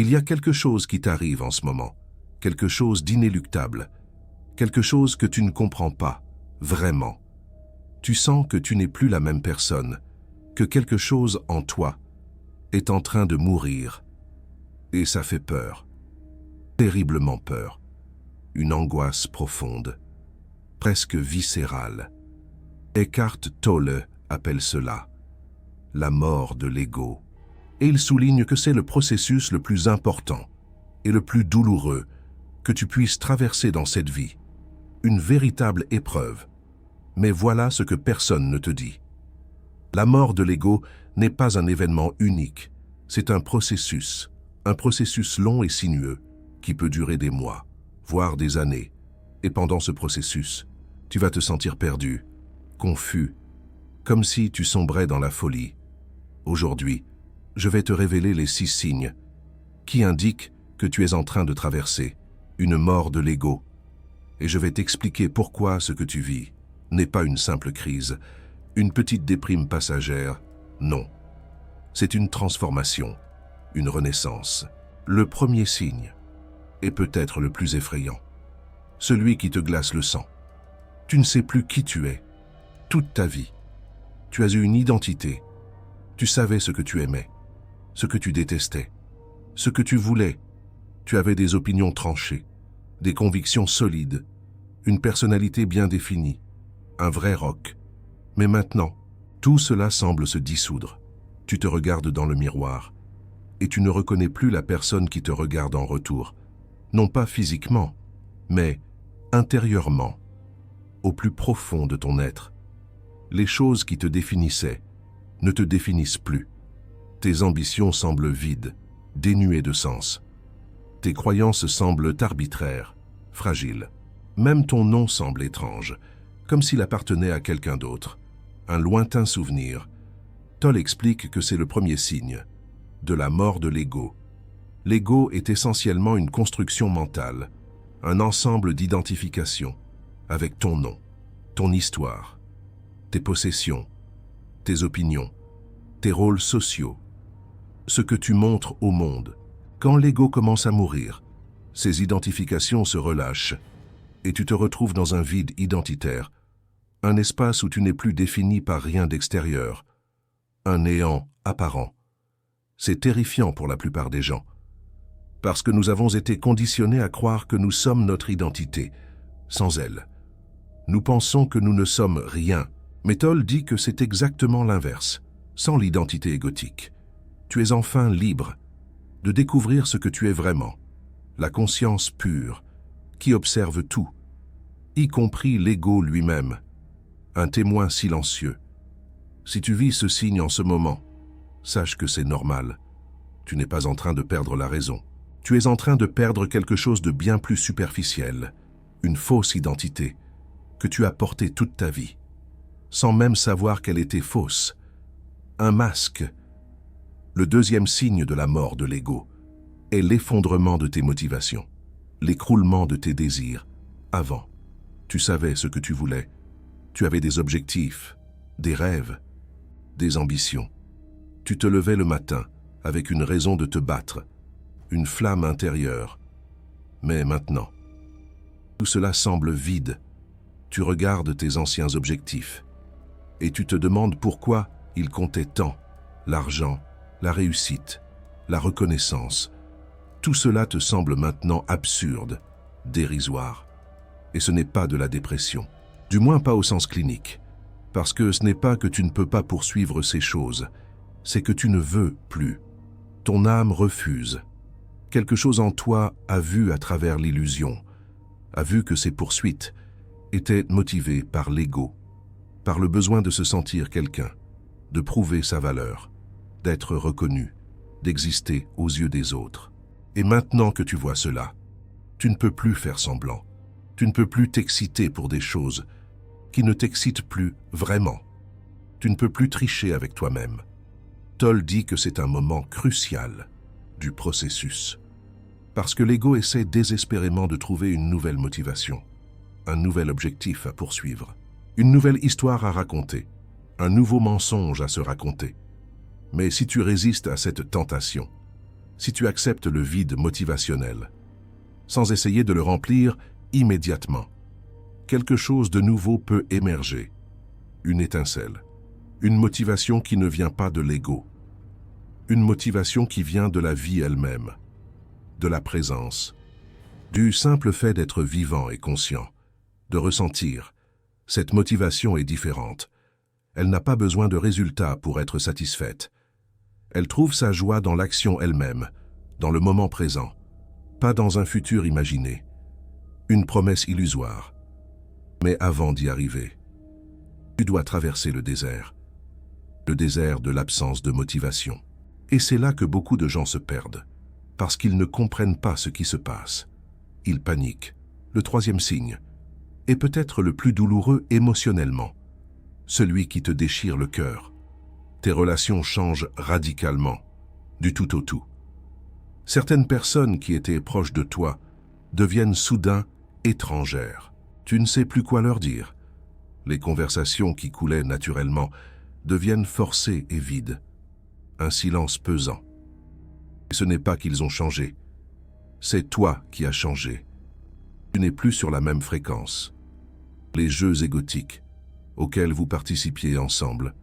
Il y a quelque chose qui t'arrive en ce moment, quelque chose d'inéluctable, quelque chose que tu ne comprends pas, vraiment. Tu sens que tu n'es plus la même personne, que quelque chose en toi est en train de mourir. Et ça fait peur, terriblement peur, une angoisse profonde, presque viscérale. Eckhart Tolle appelle cela la mort de l'ego. Et il souligne que c'est le processus le plus important et le plus douloureux que tu puisses traverser dans cette vie. Une véritable épreuve. Mais voilà ce que personne ne te dit. La mort de l'ego n'est pas un événement unique, c'est un processus long et sinueux, qui peut durer des mois, voire des années. Et pendant ce processus, tu vas te sentir perdu, confus, comme si tu sombrais dans la folie. Aujourd'hui, je vais te révéler les 6 signes qui indiquent que tu es en train de traverser une mort de l'ego. Et je vais t'expliquer pourquoi ce que tu vis n'est pas une simple crise, une petite déprime passagère, non. C'est une transformation, une renaissance. Le premier signe est peut-être le plus effrayant, celui qui te glace le sang. Tu ne sais plus qui tu es, toute ta vie. Tu as eu une identité, tu savais ce que tu aimais, ce que tu détestais, ce que tu voulais. Tu avais des opinions tranchées, des convictions solides, une personnalité bien définie, un vrai rock. Mais maintenant, tout cela semble se dissoudre. Tu te regardes dans le miroir et tu ne reconnais plus la personne qui te regarde en retour. Non pas physiquement, mais intérieurement, au plus profond de ton être. Les choses qui te définissaient ne te définissent plus. Tes ambitions semblent vides, dénuées de sens. Tes croyances semblent arbitraires, fragiles. Même ton nom semble étrange, comme s'il appartenait à quelqu'un d'autre, un lointain souvenir. Tolle explique que c'est le premier signe de la mort de l'ego. L'ego est essentiellement une construction mentale, un ensemble d'identifications avec ton nom, ton histoire, tes possessions, tes opinions, tes rôles sociaux, ce que tu montres au monde. Quand l'ego commence à mourir, ces identifications se relâchent et tu te retrouves dans un vide identitaire, un espace où tu n'es plus défini par rien d'extérieur, un néant apparent. C'est terrifiant pour la plupart des gens, parce que nous avons été conditionnés à croire que nous sommes notre identité. Sans elle, nous pensons que nous ne sommes rien. Mais Tolle dit que c'est exactement l'inverse. Sans l'identité égotique, tu es enfin libre de découvrir ce que tu es vraiment, la conscience pure, qui observe tout, y compris l'ego lui-même, un témoin silencieux. Si tu vis ce signe en ce moment, sache que c'est normal. Tu n'es pas en train de perdre la raison. Tu es en train de perdre quelque chose de bien plus superficiel, une fausse identité que tu as portée toute ta vie, sans même savoir qu'elle était fausse. Un masque. Le deuxième signe de la mort de l'ego est l'effondrement de tes motivations, l'écroulement de tes désirs. Avant, tu savais ce que tu voulais. Tu avais des objectifs, des rêves, des ambitions. Tu te levais le matin avec une raison de te battre, une flamme intérieure. Mais maintenant, tout cela semble vide. Tu regardes tes anciens objectifs et tu te demandes pourquoi ils comptaient tant. L'argent, la réussite, la reconnaissance. Tout cela te semble maintenant absurde, dérisoire. Et ce n'est pas de la dépression, du moins pas au sens clinique, parce que ce n'est pas que tu ne peux pas poursuivre ces choses, c'est que tu ne veux plus. Ton âme refuse. Quelque chose en toi a vu à travers l'illusion, a vu que ces poursuites étaient motivées par l'ego, par le besoin de se sentir quelqu'un, de prouver sa valeur, d'être reconnu, d'exister aux yeux des autres. Et maintenant que tu vois cela, tu ne peux plus faire semblant. Tu ne peux plus t'exciter pour des choses qui ne t'excitent plus vraiment. Tu ne peux plus tricher avec toi-même. Tolle dit que c'est un moment crucial du processus, parce que l'ego essaie désespérément de trouver une nouvelle motivation, un nouvel objectif à poursuivre, une nouvelle histoire à raconter, un nouveau mensonge à se raconter. Mais si tu résistes à cette tentation, si tu acceptes le vide motivationnel, sans essayer de le remplir immédiatement, quelque chose de nouveau peut émerger. Une étincelle, une motivation qui ne vient pas de l'ego, une motivation qui vient de la vie elle-même, de la présence, du simple fait d'être vivant et conscient, de ressentir. Cette motivation est différente. Elle n'a pas besoin de résultats pour être satisfaite. Elle trouve sa joie dans l'action elle-même, dans le moment présent, pas dans un futur imaginé, une promesse illusoire. Mais avant d'y arriver, tu dois traverser le désert de l'absence de motivation. Et c'est là que beaucoup de gens se perdent, parce qu'ils ne comprennent pas ce qui se passe. Ils paniquent. Le troisième signe est peut-être le plus douloureux émotionnellement, celui qui te déchire le cœur. Tes relations changent radicalement, du tout au tout. Certaines personnes qui étaient proches de toi deviennent soudain étrangères. Tu ne sais plus quoi leur dire. Les conversations qui coulaient naturellement deviennent forcées et vides. Un silence pesant. Et ce n'est pas qu'ils ont changé. C'est toi qui as changé. Tu n'es plus sur la même fréquence. Les jeux égotiques auxquels vous participiez ensemble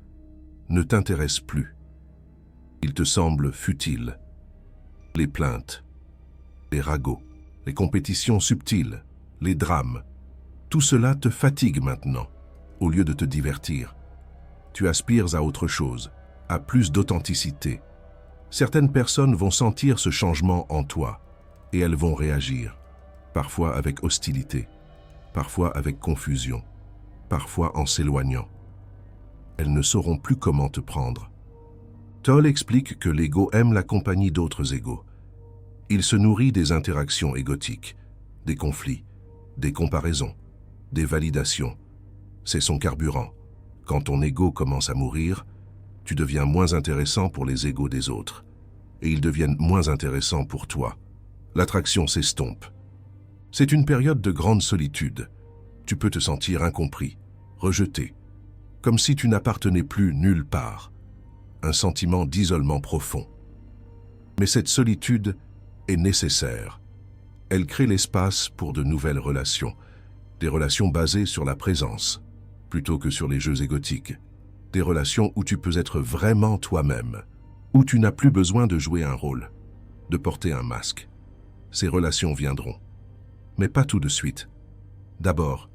ne t'intéressent plus. Ils te semblent futiles. Les plaintes, les ragots, les compétitions subtiles, les drames, tout cela te fatigue maintenant, au lieu de te divertir. Tu aspires à autre chose, à plus d'authenticité. Certaines personnes vont sentir ce changement en toi, et elles vont réagir, parfois avec hostilité, parfois avec confusion, parfois en s'éloignant. Elles ne sauront plus comment te prendre. Toll explique que l'ego aime la compagnie d'autres égos. Il se nourrit des interactions égotiques, des conflits, des comparaisons, des validations. C'est son carburant. Quand ton ego commence à mourir, tu deviens moins intéressant pour les égos des autres, et ils deviennent moins intéressants pour toi. L'attraction s'estompe. C'est une période de grande solitude. Tu peux te sentir incompris, rejeté, comme si tu n'appartenais plus nulle part. Un sentiment d'isolement profond. Mais cette solitude est nécessaire. Elle crée l'espace pour de nouvelles relations, des relations basées sur la présence, plutôt que sur les jeux égotiques, des relations où tu peux être vraiment toi-même, où tu n'as plus besoin de jouer un rôle, de porter un masque. Ces relations viendront, mais pas tout de suite. D'abord,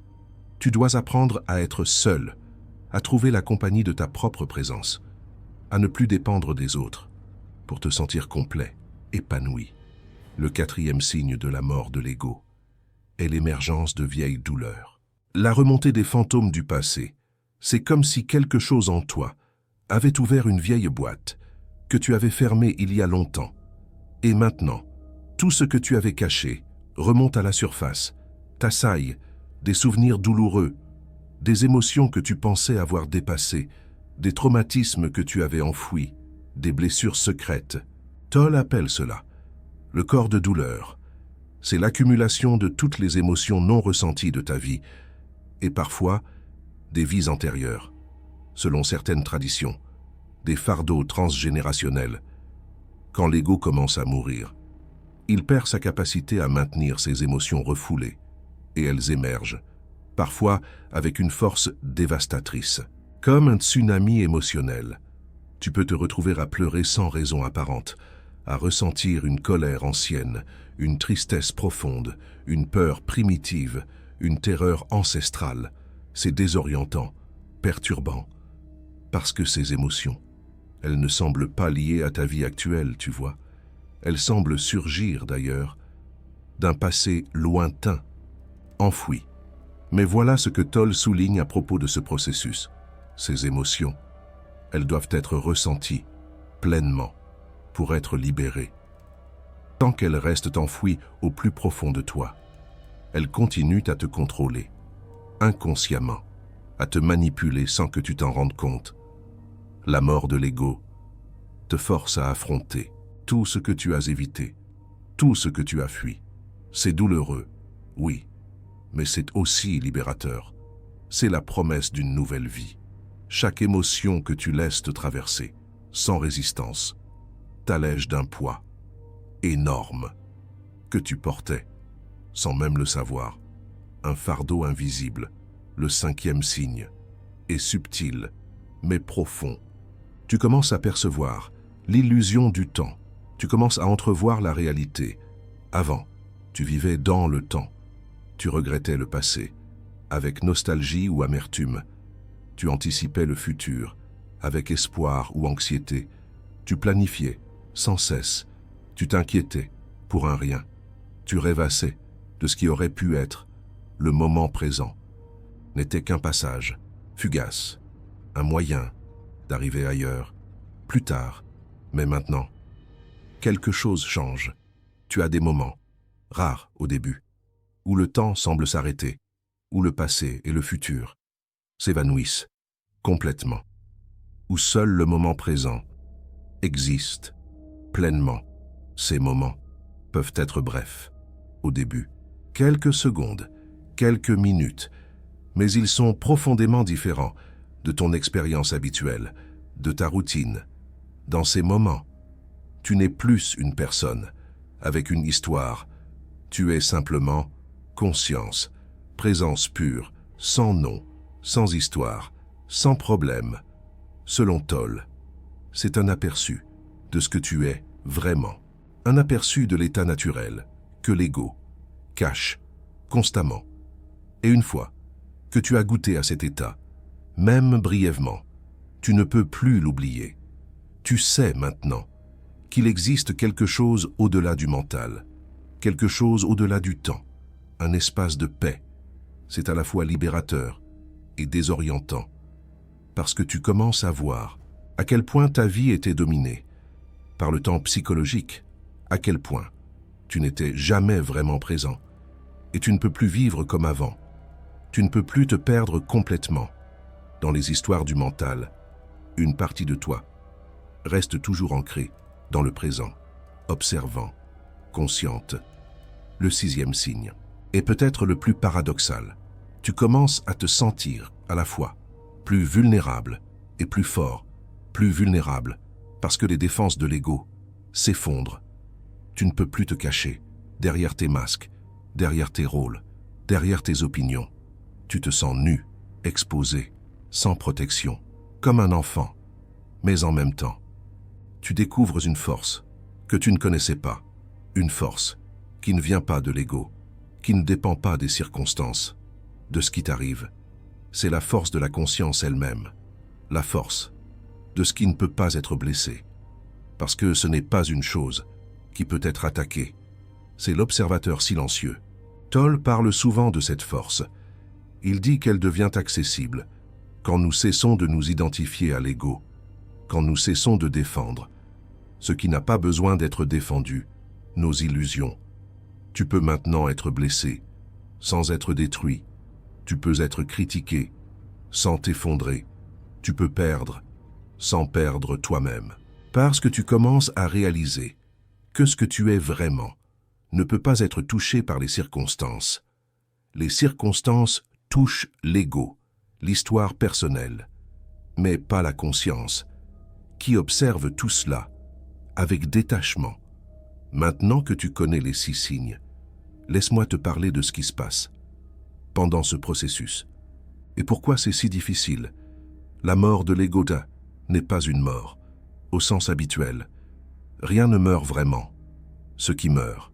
tu dois apprendre à être seul, à trouver la compagnie de ta propre présence, à ne plus dépendre des autres, pour te sentir complet, épanoui. Le quatrième signe de la mort de l'ego est l'émergence de vieilles douleurs. La remontée des fantômes du passé, c'est comme si quelque chose en toi avait ouvert une vieille boîte que tu avais fermée il y a longtemps. Et maintenant, tout ce que tu avais caché remonte à la surface, t'assaille, des souvenirs douloureux, des émotions que tu pensais avoir dépassées, des traumatismes que tu avais enfouis, des blessures secrètes. Toll appelle cela le corps de douleur. C'est l'accumulation de toutes les émotions non ressenties de ta vie, et parfois des vies antérieures, selon certaines traditions, des fardeaux transgénérationnels. Quand l'ego commence à mourir, il perd sa capacité à maintenir ses émotions refoulées, et elles émergent, parfois avec une force dévastatrice. Comme un tsunami émotionnel, tu peux te retrouver à pleurer sans raison apparente, à ressentir une colère ancienne, une tristesse profonde, une peur primitive, une terreur ancestrale. C'est désorientant, perturbant, parce que ces émotions, elles ne semblent pas liées à ta vie actuelle, tu vois. Elles semblent surgir, d'ailleurs, d'un passé lointain, enfoui. Mais voilà ce que Toll souligne à propos de ce processus. Ces émotions, elles doivent être ressenties pleinement pour être libérées. Tant qu'elles restent enfouies au plus profond de toi, elles continuent à te contrôler, inconsciemment, à te manipuler sans que tu t'en rendes compte. La mort de l'ego te force à affronter tout ce que tu as évité, tout ce que tu as fui. C'est douloureux, oui, mais c'est aussi libérateur. C'est la promesse d'une nouvelle vie. Chaque émotion que tu laisses te traverser, sans résistance, t'allège d'un poids, énorme, que tu portais, sans même le savoir. Un fardeau invisible, le cinquième signe, est subtil, mais profond. Tu commences à percevoir l'illusion du temps. Tu commences à entrevoir la réalité. Avant, tu vivais dans le temps. Tu regrettais le passé, avec nostalgie ou amertume. Tu anticipais le futur, avec espoir ou anxiété. Tu planifiais, sans cesse. Tu t'inquiétais, pour un rien. Tu rêvassais de ce qui aurait pu être. Le moment présent n'était qu'un passage, fugace, un moyen d'arriver ailleurs, plus tard, mais maintenant. Quelque chose change. Tu as des moments, rares au début, où le temps semble s'arrêter, où le passé et le futur s'évanouissent complètement, où seul le moment présent existe pleinement. Ces moments peuvent être brefs, au début, quelques secondes, quelques minutes, mais ils sont profondément différents de ton expérience habituelle, de ta routine. Dans ces moments, tu n'es plus une personne avec une histoire. Tu es simplement conscience, présence pure, sans nom, sans histoire, sans problème. Selon Toll, c'est un aperçu de ce que tu es vraiment, un aperçu de l'état naturel que l'ego cache constamment. Et une fois que tu as goûté à cet état, même brièvement, tu ne peux plus l'oublier. Tu sais maintenant qu'il existe quelque chose au-delà du mental, quelque chose au-delà du temps, un espace de paix. C'est à la fois libérateur et désorientant, parce que tu commences à voir à quel point ta vie était dominée par le temps psychologique, à quel point tu n'étais jamais vraiment présent, et tu ne peux plus vivre comme avant. Tu ne peux plus te perdre complètement dans les histoires du mental. Une partie de toi reste toujours ancrée dans le présent, observant, consciente. Le sixième signe est peut-être le plus paradoxal. Tu commences à te sentir à la fois plus vulnérable et plus fort, plus vulnérable parce que les défenses de l'ego s'effondrent. Tu ne peux plus te cacher derrière tes masques, derrière tes rôles, derrière tes opinions. Tu te sens nu, exposé, sans protection, comme un enfant. Mais en même temps, tu découvres une force que tu ne connaissais pas, une force qui ne vient pas de l'ego, qui ne dépend pas des circonstances, de ce qui t'arrive. C'est la force de la conscience elle-même, la force de ce qui ne peut pas être blessé, parce que ce n'est pas une chose qui peut être attaquée, c'est l'observateur silencieux. Toll parle souvent de cette force. Il dit qu'elle devient accessible quand nous cessons de nous identifier à l'ego, quand nous cessons de défendre ce qui n'a pas besoin d'être défendu, nos illusions. Tu peux maintenant être blessé sans être détruit. Tu peux être critiqué sans t'effondrer. Tu peux perdre sans perdre toi-même. Parce que tu commences à réaliser que ce que tu es vraiment ne peut pas être touché par les circonstances. Les circonstances touchent l'ego, l'histoire personnelle, mais pas la conscience, qui observe tout cela avec détachement. Maintenant que tu connais les 6 signes, laisse-moi te parler de ce qui se passe pendant ce processus. Et pourquoi c'est si difficile? La mort de l'ego n'est pas une mort, au sens habituel. Rien ne meurt vraiment. Ce qui meurt,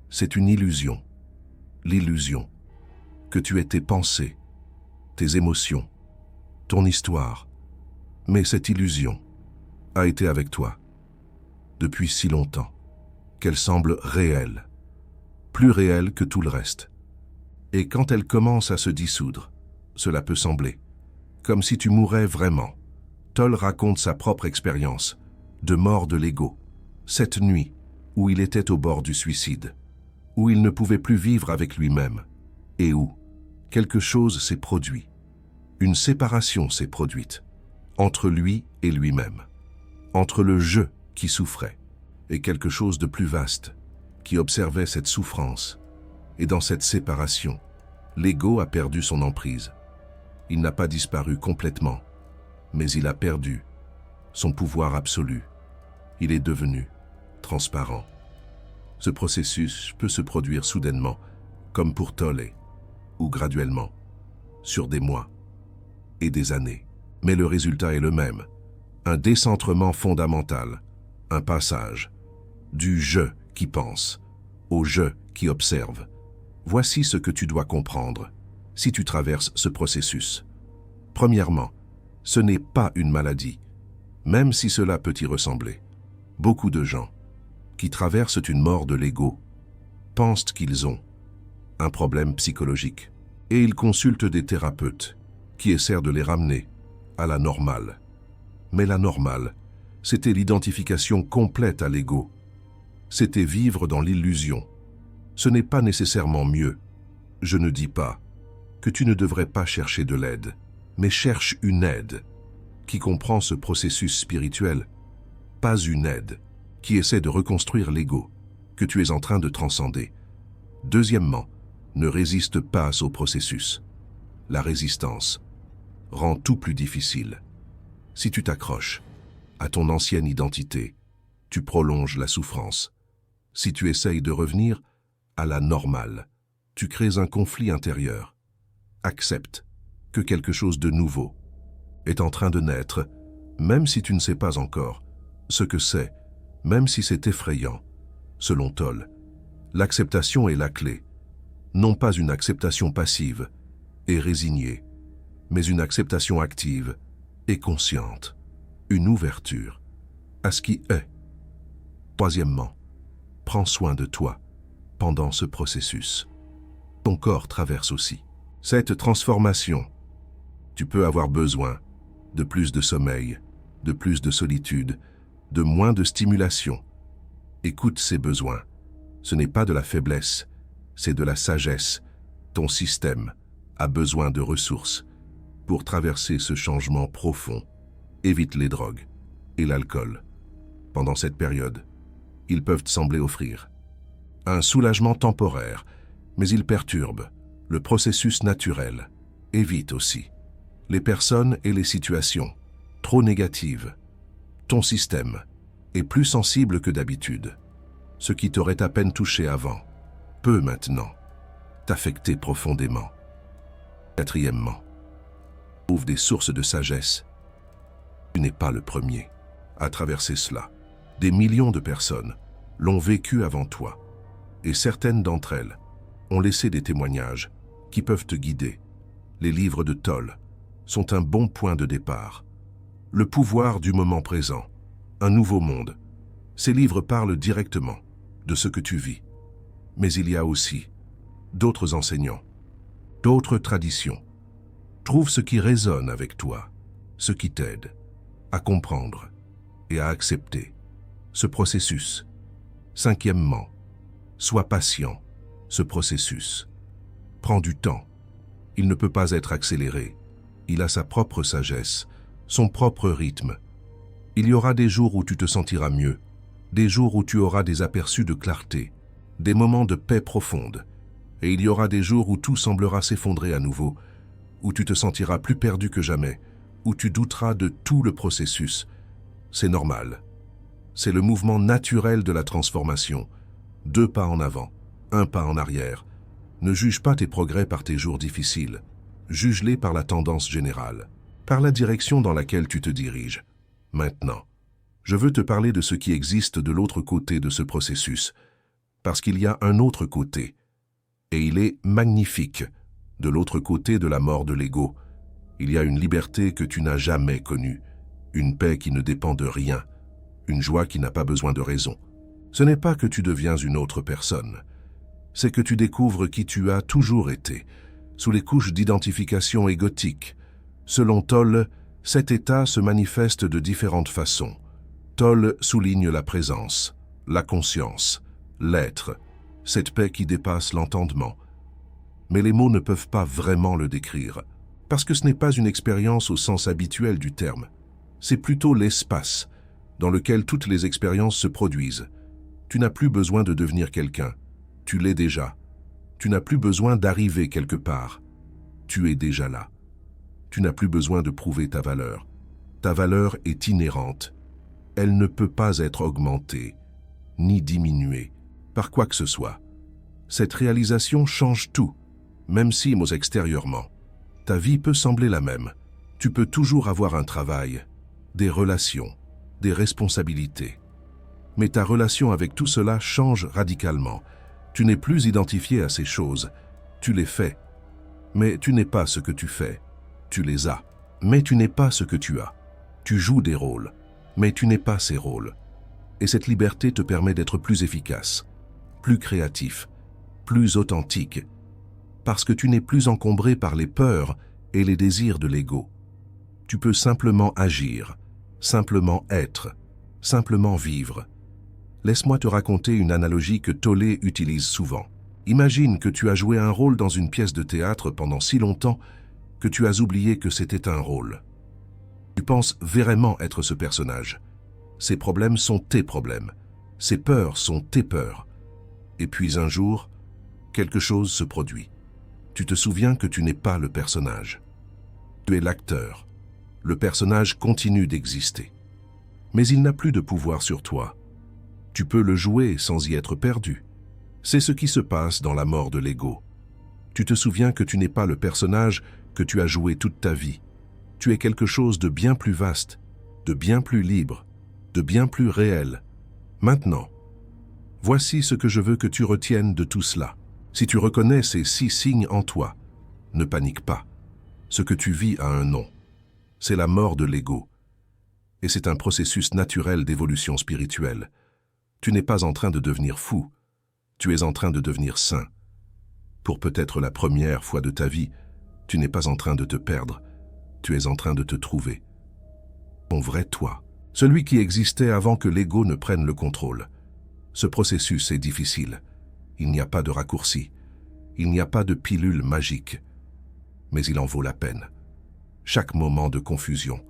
c'est une illusion. L'illusion que tu aies tes pensées, tes émotions, ton histoire. Mais cette illusion a été avec toi depuis si longtemps qu'elle semble réelle, plus réelle que tout le reste. Et quand elle commence à se dissoudre, cela peut sembler comme si tu mourais vraiment. Toll raconte sa propre expérience de mort de l'ego, cette nuit où il était au bord du suicide, où il ne pouvait plus vivre avec lui-même, et où quelque chose s'est produit. Une séparation s'est produite entre lui et lui-même, entre le je qui souffrait et quelque chose de plus vaste qui observait cette souffrance. Et dans cette séparation, l'ego a perdu son emprise. Il n'a pas disparu complètement, mais il a perdu son pouvoir absolu. Il est devenu transparent. Ce processus peut se produire soudainement, comme pour Tolle, ou graduellement, sur des mois et des années. Mais le résultat est le même, un décentrement fondamental, un passage du « je » qui pense au « je » qui observe. Voici ce que tu dois comprendre si tu traverses ce processus. Premièrement, ce n'est pas une maladie, même si cela peut y ressembler. Beaucoup de gens qui traversent une mort de l'ego pensent qu'ils ont un problème psychologique et ils consultent des thérapeutes qui essaient de les ramener à la normale. Mais la normale, c'était l'identification complète à l'ego. C'était vivre dans l'illusion. Ce n'est pas nécessairement mieux. Je ne dis pas que tu ne devrais pas chercher de l'aide, mais cherche une aide qui comprend ce processus spirituel, pas une aide qui essaie de reconstruire l'ego que tu es en train de transcender. Deuxièmement, ne résiste pas au processus. La résistance rend tout plus difficile. Si tu t'accroches à ton ancienne identité, tu prolonges la souffrance. Si tu essayes de revenir à la normale, tu crées un conflit intérieur. Accepte que quelque chose de nouveau est en train de naître, même si tu ne sais pas encore ce que c'est, même si c'est effrayant. Selon Tolle, l'acceptation est la clé, non pas une acceptation passive et résignée, mais une acceptation active et consciente, une ouverture à ce qui est. Troisièmement, prends soin de toi pendant ce processus. Ton corps traverse aussi cette transformation. Tu peux avoir besoin de plus de sommeil, de plus de solitude, de moins de stimulation. Écoute ces besoins. Ce n'est pas de la faiblesse, c'est de la sagesse. Ton système a besoin de ressources pour traverser ce changement profond. Évite les drogues et l'alcool. Pendant cette période, ils peuvent sembler offrir un soulagement temporaire, mais ils perturbent le processus naturel. Évite aussi les personnes et les situations trop négatives. Ton système est plus sensible que d'habitude. Ce qui t'aurait à peine touché avant peut maintenant t'affecter profondément. Quatrièmement, trouve des sources de sagesse. Tu n'es pas le premier à traverser cela. Des millions de personnes l'ont vécu avant toi, et certaines d'entre elles ont laissé des témoignages qui peuvent te guider. Les livres de Tolle sont un bon point de départ. Le pouvoir du moment présent, un nouveau monde. Ces livres parlent directement de ce que tu vis. Mais il y a aussi d'autres enseignants, d'autres traditions. Trouve ce qui résonne avec toi, ce qui t'aide à comprendre et à accepter ce processus. Cinquièmement, sois patient. Ce processus prend du temps. Il ne peut pas être accéléré. Il a sa propre sagesse, son propre rythme. Il y aura des jours où tu te sentiras mieux, des jours où tu auras des aperçus de clarté, des moments de paix profonde. Et il y aura des jours où tout semblera s'effondrer à nouveau, où tu te sentiras plus perdu que jamais, où tu douteras de tout le processus. C'est normal. C'est le mouvement naturel de la transformation. 2 pas en avant, 1 pas en arrière. Ne juge pas tes progrès par tes jours difficiles. Juge-les par la tendance générale, par la direction dans laquelle tu te diriges. Maintenant, je veux te parler de ce qui existe de l'autre côté de ce processus, parce qu'il y a un autre côté, et il est magnifique. De l'autre côté de la mort de l'ego, il y a une liberté que tu n'as jamais connue, une paix qui ne dépend de rien, une joie qui n'a pas besoin de raison. Ce n'est pas que tu deviens une autre personne, c'est que tu découvres qui tu as toujours été, sous les couches d'identification égotique. Selon Tolle, cet état se manifeste de différentes façons. Tolle souligne la présence, la conscience, l'être, cette paix qui dépasse l'entendement. Mais les mots ne peuvent pas vraiment le décrire, parce que ce n'est pas une expérience au sens habituel du terme. C'est plutôt l'espace dans lequel toutes les expériences se produisent. Tu n'as plus besoin de devenir quelqu'un, tu l'es déjà. Tu n'as plus besoin d'arriver quelque part, tu es déjà là. Tu n'as plus besoin de prouver ta valeur. Ta valeur est inhérente. Elle ne peut pas être augmentée, ni diminuée. par quoi que ce soit. Cette réalisation change tout, même si extérieurement. Ta vie peut sembler la même. Tu peux toujours avoir un travail, des relations, des responsabilités. Mais ta relation avec tout cela change radicalement. Tu n'es plus identifié à ces choses. Tu les fais. Mais tu n'es pas ce que tu fais. Tu les as. Mais tu n'es pas ce que tu as. Tu joues des rôles. Mais tu n'es pas ces rôles. Et cette liberté te permet d'être plus efficace, plus créatif, plus authentique, parce que tu n'es plus encombré par les peurs et les désirs de l'ego. Tu peux simplement agir, simplement être, simplement vivre. Laisse-moi te raconter une analogie que Tolle utilise souvent. Imagine que tu as joué un rôle dans une pièce de théâtre pendant si longtemps que tu as oublié que c'était un rôle. Tu penses vraiment être ce personnage. Ces problèmes sont tes problèmes. Ces peurs sont tes peurs. Et puis un jour, quelque chose se produit. Tu te souviens que tu n'es pas le personnage. Tu es l'acteur. Le personnage continue d'exister. Mais il n'a plus de pouvoir sur toi. Tu peux le jouer sans y être perdu. C'est ce qui se passe dans la mort de l'ego. Tu te souviens que tu n'es pas le personnage que tu as joué toute ta vie. Tu es quelque chose de bien plus vaste, de bien plus libre, de bien plus réel. Maintenant, voici ce que je veux que tu retiennes de tout cela. Si tu reconnais ces 6 signes en toi, ne panique pas. Ce que tu vis a un nom. C'est la mort de l'ego. Et c'est un processus naturel d'évolution spirituelle. Tu n'es pas en train de devenir fou. Tu es en train de devenir saint. Pour peut-être la première fois de ta vie, tu n'es pas en train de te perdre. Tu es en train de te trouver. Ton vrai toi. Celui qui existait avant que l'ego ne prenne le contrôle. Ce processus est difficile. Il n'y a pas de raccourci. Il n'y a pas de pilule magique. Mais il en vaut la peine. Chaque moment de confusion,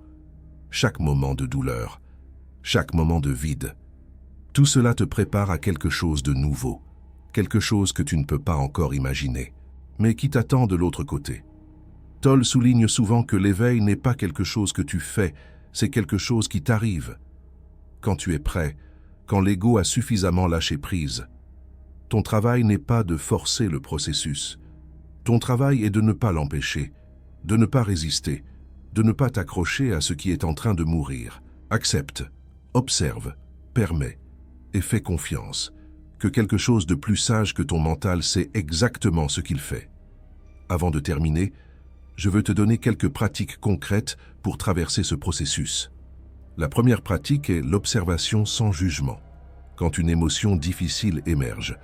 chaque moment de douleur, chaque moment de vide, tout cela te prépare à quelque chose de nouveau, quelque chose que tu ne peux pas encore imaginer, mais qui t'attend de l'autre côté. Tolle souligne souvent que l'éveil n'est pas quelque chose que tu fais, c'est quelque chose qui t'arrive. Quand tu es prêt, quand l'ego a suffisamment lâché prise, ton travail n'est pas de forcer le processus. Ton travail est de ne pas l'empêcher, de ne pas résister, de ne pas t'accrocher à ce qui est en train de mourir. Accepte, observe, permets et fais confiance que quelque chose de plus sage que ton mental sait exactement ce qu'il fait. Avant de terminer, je veux te donner quelques pratiques concrètes pour traverser ce processus. La première pratique est l'observation sans jugement. Quand une émotion difficile émerge,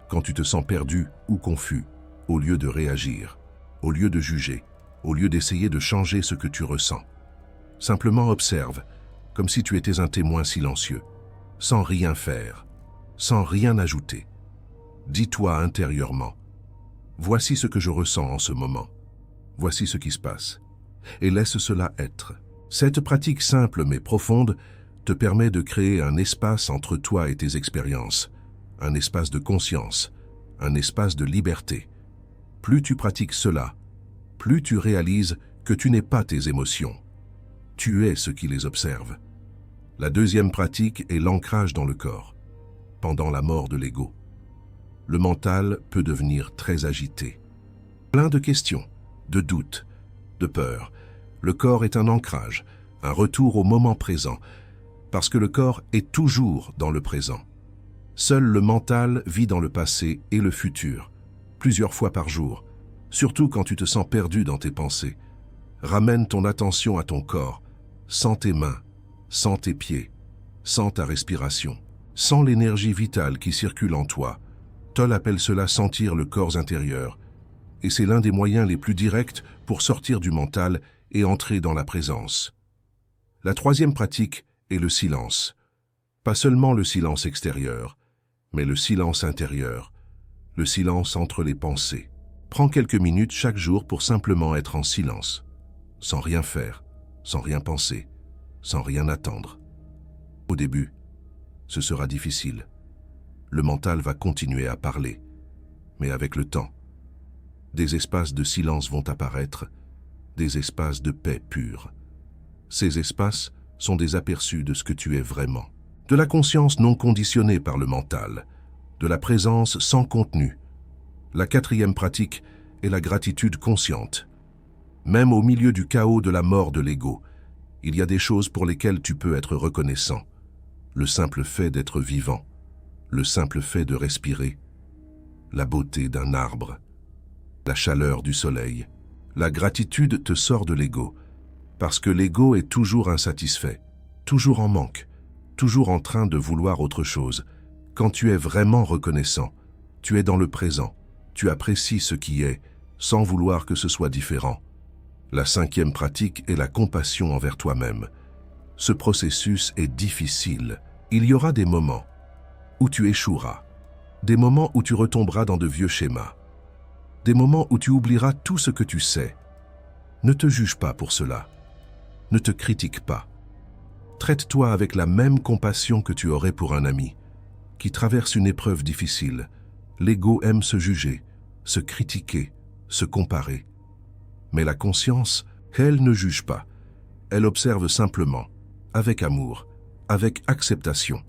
quand tu te sens perdu ou confus, au lieu de réagir, au lieu de juger, au lieu d'essayer de changer ce que tu ressens. Simplement observe, comme si tu étais un témoin silencieux, sans rien faire, sans rien ajouter. Dis-toi intérieurement, voici ce que je ressens en ce moment, voici ce qui se passe, et laisse cela être. Cette pratique simple mais profonde te permet de créer un espace entre toi et tes expériences, un espace de conscience, un espace de liberté. Plus tu pratiques cela, plus tu réalises que tu n'es pas tes émotions. Tu es ce qui les observe. La deuxième pratique est l'ancrage dans le corps, pendant la mort de l'ego. Le mental peut devenir très agité. Plein de questions, de doutes, de peurs. Le corps est un ancrage, un retour au moment présent, parce que le corps est toujours dans le présent. Seul le mental vit dans le passé et le futur, plusieurs fois par jour, surtout quand tu te sens perdu dans tes pensées. Ramène ton attention à ton corps, sens tes mains, sens tes pieds, sens ta respiration, sens l'énergie vitale qui circule en toi. Tolle appelle cela sentir le corps intérieur, et c'est l'un des moyens les plus directs pour sortir du mental et entrer dans la présence. La troisième pratique est le silence. Pas seulement le silence extérieur, mais le silence intérieur, le silence entre les pensées. Prends quelques minutes chaque jour pour simplement être en silence, sans rien faire, sans rien penser, sans rien attendre. Au début, ce sera difficile. Le mental va continuer à parler, mais avec le temps, des espaces de silence vont apparaître, des espaces de paix pure. Ces espaces sont des aperçus de ce que tu es vraiment, de la conscience non conditionnée par le mental, de la présence sans contenu. La quatrième pratique est la gratitude consciente. Même au milieu du chaos de la mort de l'ego, il y a des choses pour lesquelles tu peux être reconnaissant. Le simple fait d'être vivant, le simple fait de respirer, la beauté d'un arbre, la chaleur du soleil. La gratitude te sort de l'ego, parce que l'ego est toujours insatisfait, toujours en manque, toujours en train de vouloir autre chose. Quand tu es vraiment reconnaissant, tu es dans le présent, tu apprécies ce qui est, sans vouloir que ce soit différent. La cinquième pratique est la compassion envers toi-même. Ce processus est difficile. Il y aura des moments où tu échoueras, des moments où tu retomberas dans de vieux schémas, des moments où tu oublieras tout ce que tu sais. Ne te juge pas pour cela. Ne te critique pas. Traite-toi avec la même compassion que tu aurais pour un ami qui traverse une épreuve difficile. L'ego aime se juger, se critiquer, se comparer. Mais la conscience, elle ne juge pas. Elle observe simplement, avec amour, avec acceptation.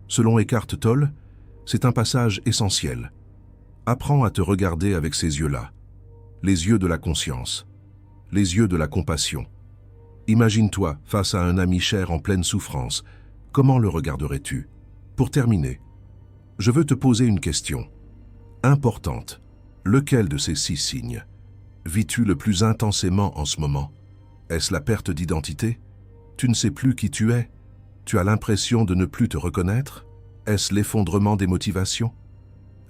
Selon Eckhart Tolle, c'est un passage essentiel. Apprends à te regarder avec ces yeux-là, les yeux de la conscience, les yeux de la compassion. Imagine-toi face à un ami cher en pleine souffrance. Comment le regarderais-tu? Pour terminer, je veux te poser une question importante. Lequel de ces 6 signes vis-tu le plus intensément en ce moment? Est-ce la perte d'identité? Tu ne sais plus qui tu es? Tu as l'impression de ne plus te reconnaître? Est-ce l'effondrement des motivations?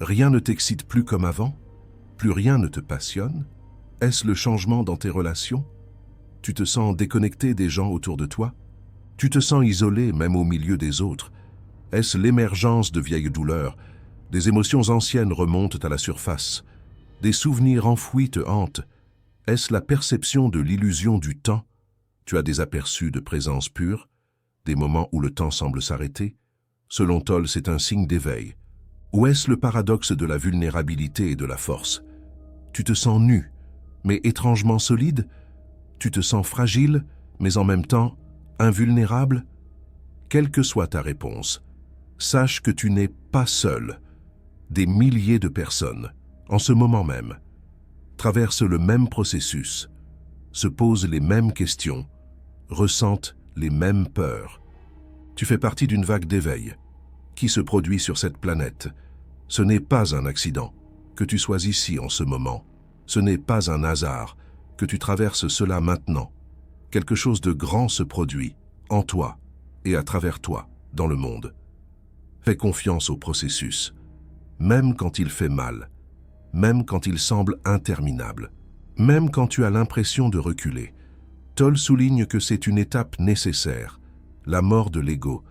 Rien ne t'excite plus comme avant? Plus rien ne te passionne? Est-ce le changement dans tes relations? Tu te sens déconnecté des gens autour de toi? Tu te sens isolé même au milieu des autres? Est-ce l'émergence de vieilles douleurs? Des émotions anciennes remontent à la surface. Des souvenirs enfouis te hantent. Est-ce la perception de l'illusion du temps? Tu as des aperçus de présence pure, des moments où le temps semble s'arrêter. Selon Tolle, c'est un signe d'éveil. Ou est-ce le paradoxe de la vulnérabilité et de la force? Tu te sens nu, mais étrangement solide? Tu te sens fragile, mais en même temps invulnérable? Quelle que soit ta réponse, sache que tu n'es pas seul. Des milliers de personnes, en ce moment même, traversent le même processus, se posent les mêmes questions, ressentent les mêmes peurs. Tu fais partie d'une vague d'éveil qui se produit sur cette planète. Ce n'est pas un accident que tu sois ici en ce moment. Ce n'est pas un hasard que tu traverses cela maintenant. Quelque chose de grand se produit en toi et à travers toi dans le monde. Fais confiance au processus, même quand il fait mal, même quand il semble interminable, même quand tu as l'impression de reculer. Tolle souligne que c'est une étape nécessaire. La mort de l'ego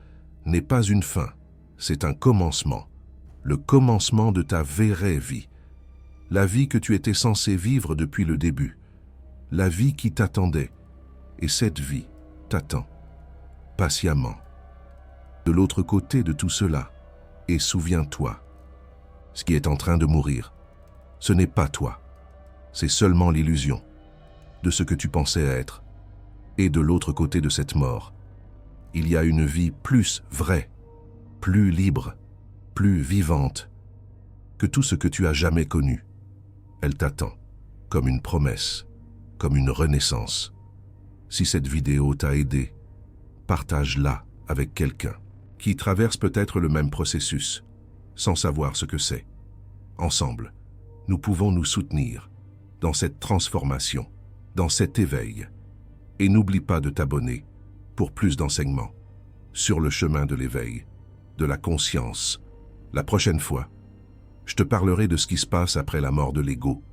n'est pas une fin, c'est un commencement. Le commencement de ta vraie vie. La vie que tu étais censé vivre depuis le début. La vie qui t'attendait. Et cette vie t'attend, patiemment. De l'autre côté de tout cela, et souviens-toi, ce qui est en train de mourir, ce n'est pas toi. C'est seulement l'illusion de ce que tu pensais être. Et de l'autre côté de cette mort, il y a une vie plus vraie, plus libre, plus vivante que tout ce que tu as jamais connu. Elle t'attend, comme une promesse, comme une renaissance. Si cette vidéo t'a aidé, partage-la avec quelqu'un qui traverse peut-être le même processus, sans savoir ce que c'est. Ensemble, nous pouvons nous soutenir dans cette transformation, dans cet éveil. Et n'oublie pas de t'abonner pour plus d'enseignements sur le chemin de l'éveil, de la conscience. La prochaine fois, je te parlerai de ce qui se passe après la mort de l'ego,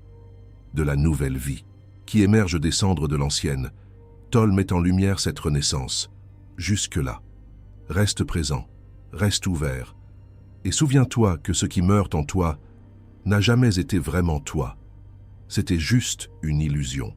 de la nouvelle vie qui émerge des cendres de l'ancienne. Tolle met en lumière cette renaissance. Jusque-là, reste présent, reste ouvert, et souviens-toi que ce qui meurt en toi n'a jamais été vraiment toi. C'était juste une illusion.